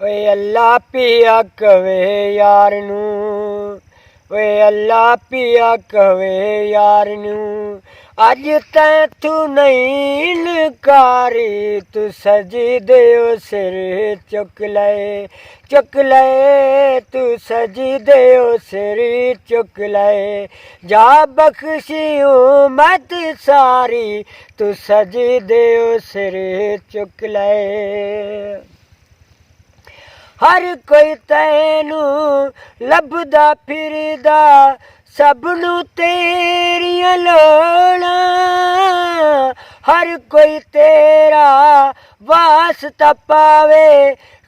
ओए अल्लाह पिया कवे यार नू, ओए अल्लाह पिया कवे यार नू, अज तैथू नहीं नकारी, तू सजदे ओ सिर चुक ले, चुक ले, तू सजदे ओ सिर चुक ले, जा बख्शी उम्मत सारी, तू सजदे ओ सिर चुक ले। हर कोई तैनू लभदा फिरदा, सबनू तेरियां लोड़ां, हर कोई तेरा वास्ता पावे,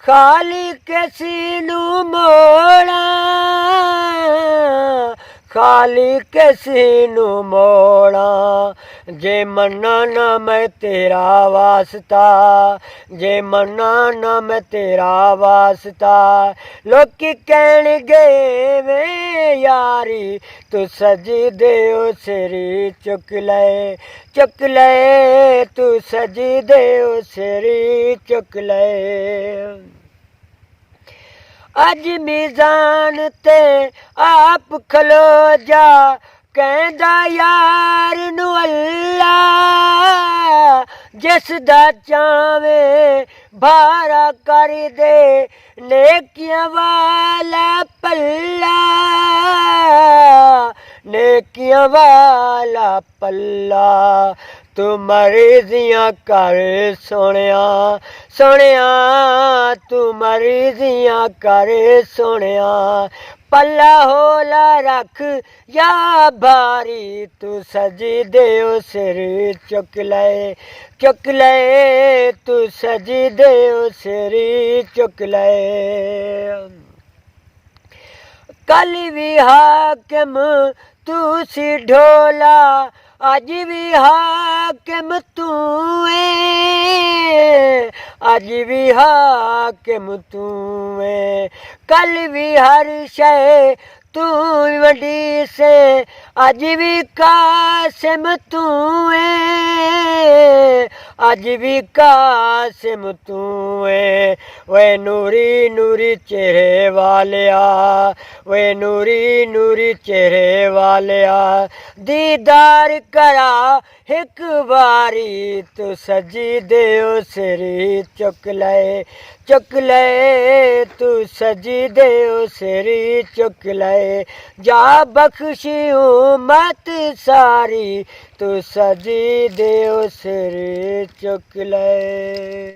खालिक सीनू मोड़ा, खालिक सीनू मोड़ा, जे मन्ना ना मैं तेरा वास्ता, जे मन्ना ना मैं तेरा वास्ता, लोकी कहणगे वे यारी, तू सजदे ओ सिर चुक ले, चुक ले, तू सजदे ओ सिर चुक ले। अज मीज़ान ते आप खलो जा, कहंदा यार नू अल्लाह, जिस दा चावे भारा कर दे, नेकियां वाला पल्ला, नेकियां वाला पल्ला, तू मर्जियां कर सोनिया, सोनिया, तू मर्जियां कर सोनिया, पल्ला होला रख या भारी, तू सजदे ओ सिर चुक ले, चुक ले, तू सजदे ओ सिर चुक ले। कल भी हाकिम तू सी ढोला, अज भी हाकिम तू है, अज भी हाकिम तू है, कल भी हर शय तू वडी से, अज भी कासिम तू है, अज भी कासिम तू है। वे नूरी नूरी चेहरे वालिया, वे नूरी नूरी चेहरे वालिया, दीदार करा एक बारी, तू सजदे ओ सिर चुक ले, चुक ले, तू सजदे ओ सिर चुक ले, जा बख्शी उम्मत सारी, तू सजदे ओ सिर चुक ले।